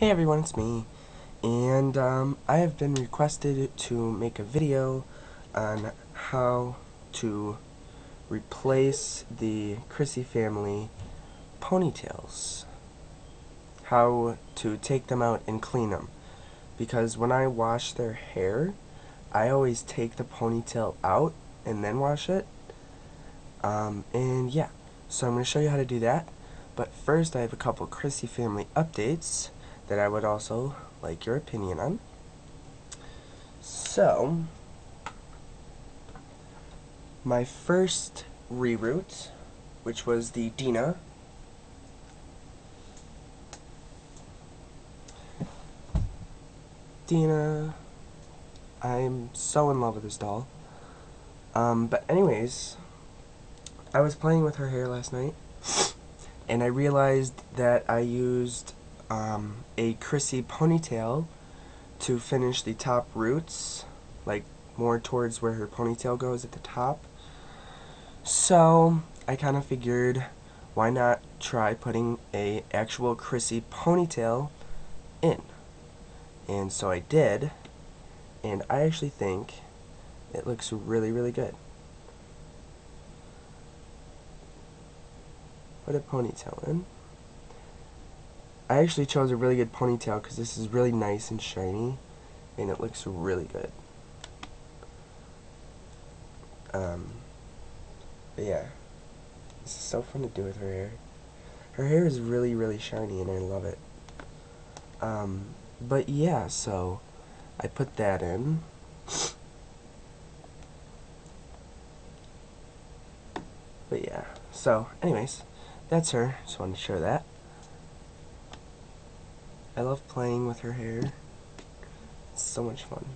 Hey everyone, it's me, and I have been requested to make a video on how to replace the Crissy family ponytails. How to take them out and clean them. Because when I wash their hair, I always take the ponytail out and then wash it. And yeah, so I'm going to show you how to do that. But first, I have a couple Crissy family updates that I would also like your opinion on. So, my first reroute, which was the Dina, I'm so in love with this doll. But anyways, I was playing with her hair last night, and I realized that I used a Crissy ponytail to finish the top roots, like more towards where her ponytail goes at the top. So I kind of figured, why not try putting a actual Crissy ponytail in? And so I did, and I actually think it looks really, really good. Put a ponytail in. I actually chose a really good ponytail because this is really nice and shiny, and it looks really good. But yeah, this is so fun to do with her hair. Her hair is really, really shiny, and I love it. But yeah, so I put that in. But yeah, so anyways, that's her. Just wanted to show that. I love playing with her hair. It's so much fun.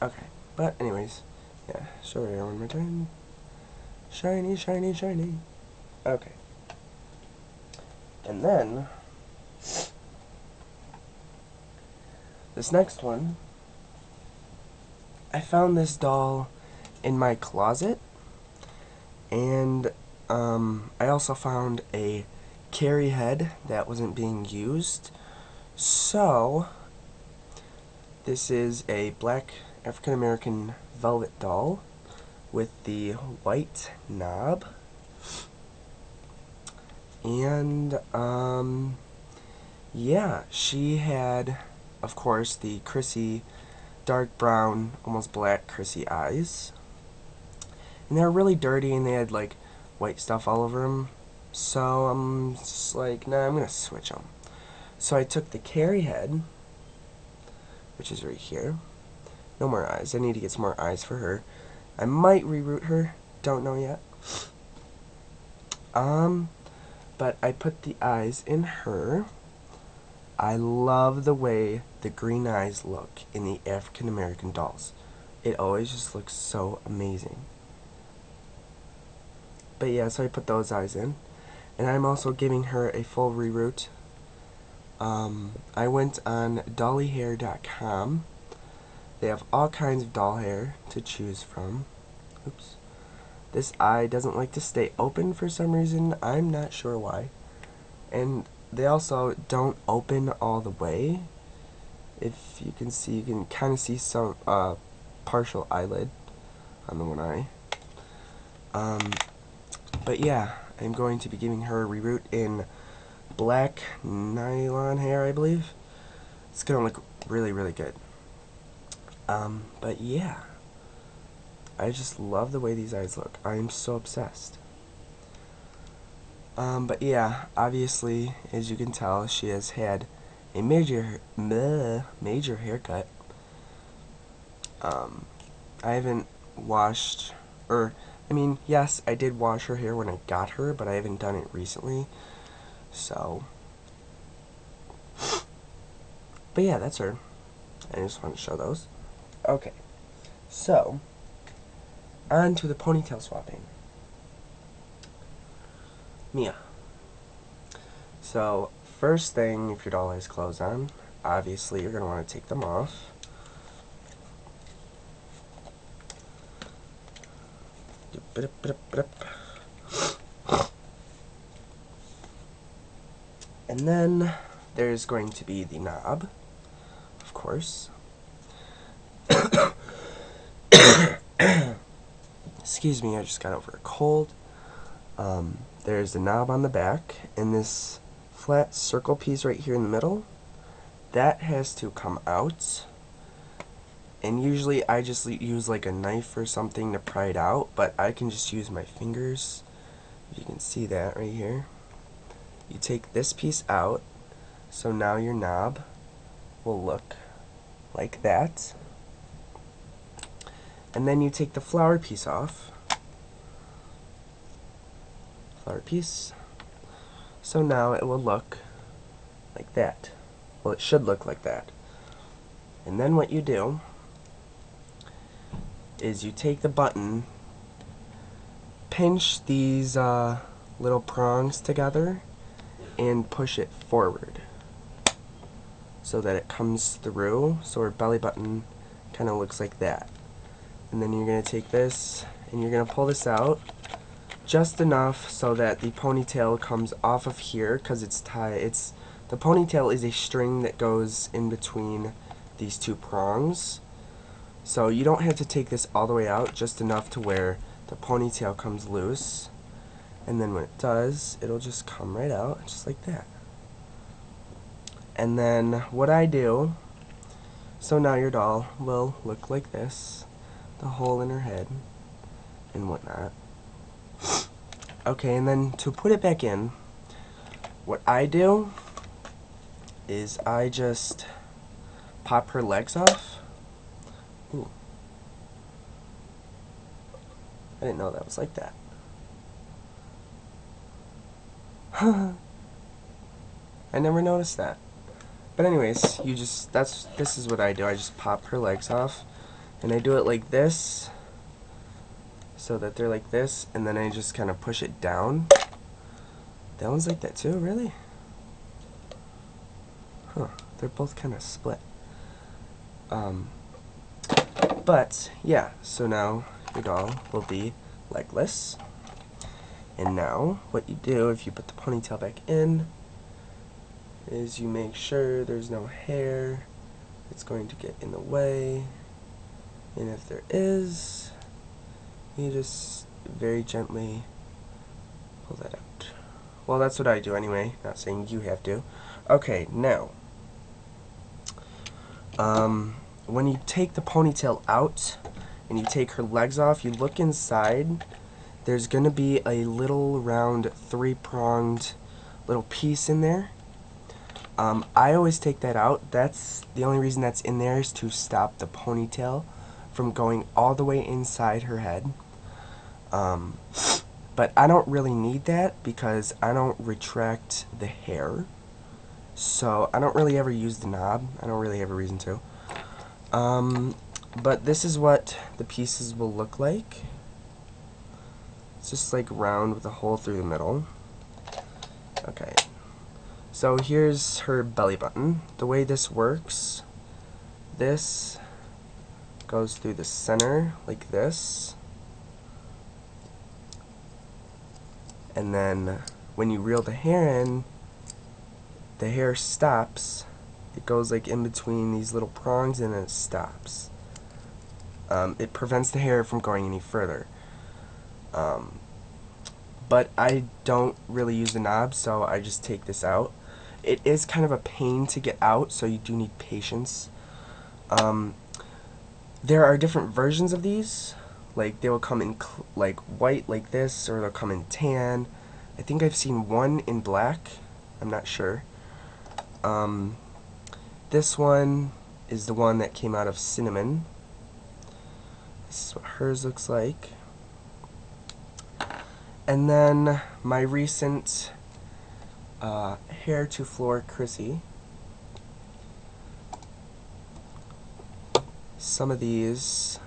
Okay, but anyways, yeah, show her hair one more time. Shiny, shiny, shiny. Okay. And then, this next one, I found this doll in my closet, and I also found a carry head that wasn't being used. So this is a black African American velvet doll with the white knob, and yeah, she had, of course, the Crissy dark brown, almost black Crissy eyes. And they were really dirty, and they had like white stuff all over them. So I'm just like, nah, I'm gonna switch them. So I took the carry head, which is right here. No more eyes. I need to get some more eyes for her. I might reroute her. Don't know yet. But I put the eyes in her. I love the way the green eyes look in the African American dolls. It always just looks so amazing. But yeah, so I put those eyes in. And I'm also giving her a full reroute. I went on dollyhair.com. They have all kinds of doll hair to choose from. Oops. This eye doesn't like to stay open for some reason. I'm not sure why. And they also don't open all the way. If you can see, you can kind of see some partial eyelid on the one eye. But yeah, I'm going to be giving her a reroute in black nylon hair, I believe. It's gonna look really, really good. But yeah, I just love the way these eyes look. I am so obsessed. But yeah, obviously, as you can tell, she has had a major haircut. I haven't washed, I mean, yes, I did wash her hair when I got her, but I haven't done it recently. So, but yeah, that's her. I just want to show those. Okay, so, on to the ponytail swapping. Mia. So, first thing, if your doll has clothes on, obviously you're going to want to take them off. And then there's going to be the knob, of course. Excuse me, I just got over a cold. There's the knob on the back, and this flat circle piece right here in the middle, that has to come out. And usually I just use like a knife or something to pry it out, but I can just use my fingers. You can see that right here. You take this piece out, so now your knob will look like that. And then you take the flower piece off. Flower piece. So now it will look like that. Well, it should look like that. And then what you do is you take the button, pinch these little prongs together, and push it forward so that it comes through, so our belly button kind of looks like that. And then you're going to take this and you're going to pull this out just enough so that the ponytail comes off of here, because it's tied. The ponytail is a string that goes in between these two prongs. So you don't have to take this all the way out, just enough to where the ponytail comes loose. And then when it does, it'll just come right out, just like that. And then what I do, so now your doll will look like this, the hole in her head and whatnot. Okay, and then to put it back in, what I do is I just pop her legs off. Ooh. I didn't know that was like that. I never noticed that. But anyways, this is what I do. I just pop her legs off, and I do it like this, so that they're like this, and then I just kind of push it down. That one's like that too, really? Huh, they're both kind of split. But yeah, so now your doll will be legless. And now what you do, if you put the ponytail back in, is you make sure there's no hair that's going to get in the way. And if there is, you just very gently pull that out. Well, that's what I do anyway, not saying you have to. Okay, now, when you take the ponytail out and you take her legs off, you look inside. There's going to be a little round 3-pronged little piece in there. I always take that out. That's the only reason that's in there, is to stop the ponytail from going all the way inside her head. But I don't really need that because I don't retract the hair. So I don't really ever use the knob. I don't really have a reason to. But this is what the pieces will look like. It's just like round with a hole through the middle. Okay. So here's her belly button. The way this works, this goes through the center like this. And then when you reel the hair in, the hair stops. It goes like in between these little prongs and then it stops. It prevents the hair from going any further. But I don't really use the knob, so I just take this out. It is kind of a pain to get out, so you do need patience. There are different versions of these. Like, they will come in like white like this, or they'll come in tan. I think I've seen one in black. I'm not sure. This one is the one that came out of cinnamon. This is what hers looks like. And then my recent hair to floor Crissy. Some of these.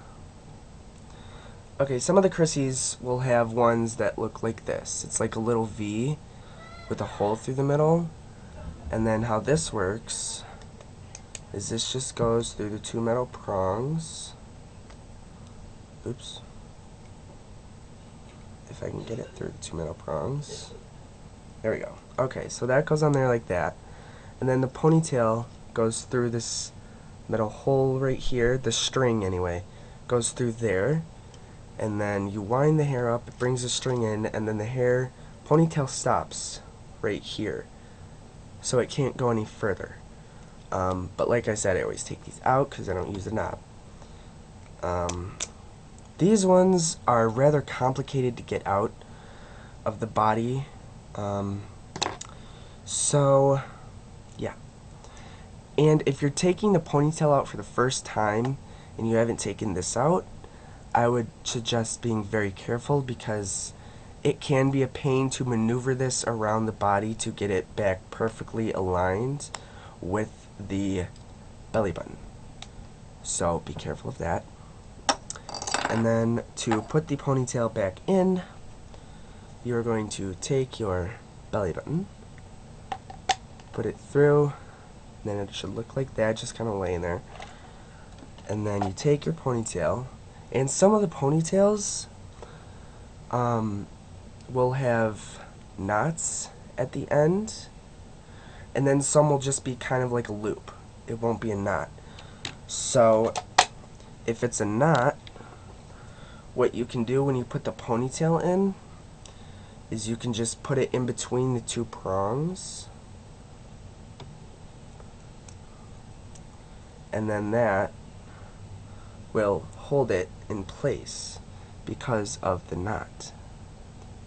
Okay, some of the Crissys will have ones that look like this. It's like a little V with a hole through the middle. And then how this works is this just goes through the 2 metal prongs. Oops. If I can get it through the 2 metal prongs. There we go. Okay, so that goes on there like that. And then the ponytail goes through this little hole right here, the string anyway, goes through there. And then you wind the hair up, it brings the string in, and then the ponytail stops right here. So it can't go any further. But like I said, I always take these out because I don't use the knob. These ones are rather complicated to get out of the body. So, yeah. And if you're taking the ponytail out for the first time and you haven't taken this out, I would suggest being very careful because it can be a pain to maneuver this around the body to get it back perfectly aligned with the belly button. So be careful of that. And then to put the ponytail back in, you're going to take your belly button, put it through, then it should look like that, just kind of laying there. And then you take your ponytail, and some of the ponytails will have knots at the end, and then some will just be kind of like a loop. It won't be a knot. So if it's a knot, what you can do when you put the ponytail in is you can just put it in between the two prongs, and then that will hold it in place because of the knot.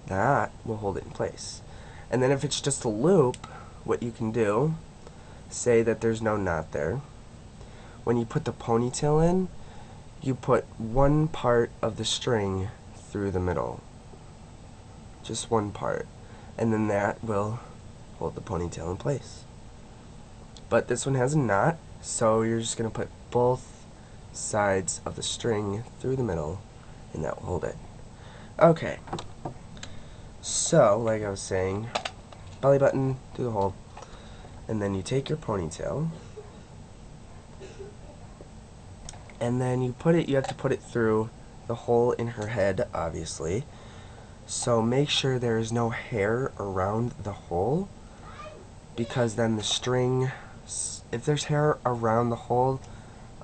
That will hold it in place. And then if it's just a loop, what you can do, say that there's no knot there, when you put the ponytail in, you put one part of the string through the middle. Just one part. And then that will hold the ponytail in place. But this one has a knot, so you're just going to put both sides of the string through the middle, and that will hold it. Okay. So, like I was saying, belly button through the hole, and then you take your ponytail, and then you have to put it through the hole in her head, obviously. So make sure there is no hair around the hole, because then the string, if there's hair around the hole,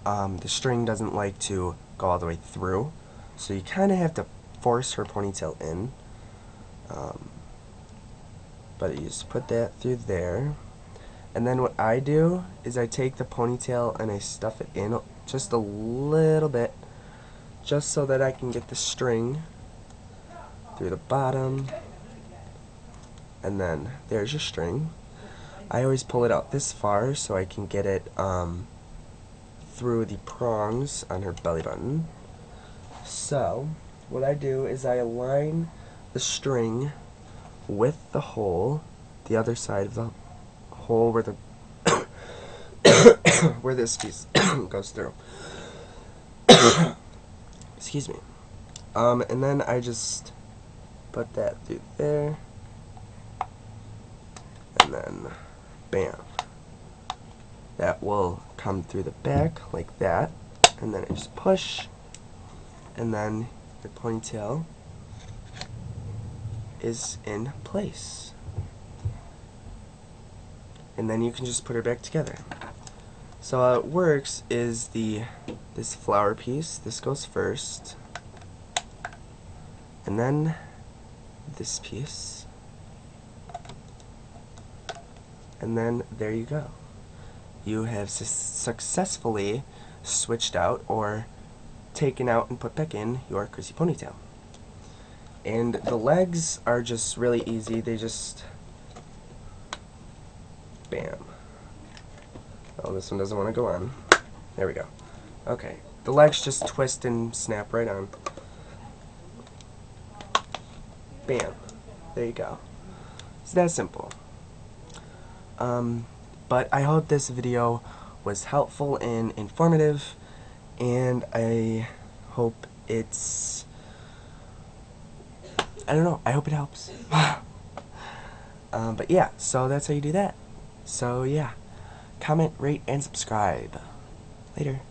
the string doesn't like to go all the way through. So you kind of have to force her ponytail in. But you just put that through there. And then what I do is I take the ponytail and I stuff it in just a little bit, just so that I can get the string through the bottom. And then there's your string. I always pull it out this far so I can get it through the prongs on her belly button. So what I do is I align the string with the hole, the other side of the hole where the where this piece goes through. Excuse me. And then I just put that through there, and then bam. That will come through the back like that, and then I just push, and then the ponytail is in place. And then you can just put her back together. So how it works is this flower piece, this goes first, and then this piece, and then there you go. You have successfully switched out or taken out and put back in your Crissy ponytail. And the legs are just really easy. They just bam. Oh, this one doesn't want to go on. There we go. Okay. The legs just twist and snap right on. Bam. There you go. It's that simple. But I hope this video was helpful and informative, and I hope it's, I don't know, I hope it helps. But yeah, so that's how you do that. So yeah, comment, rate, and subscribe. Later.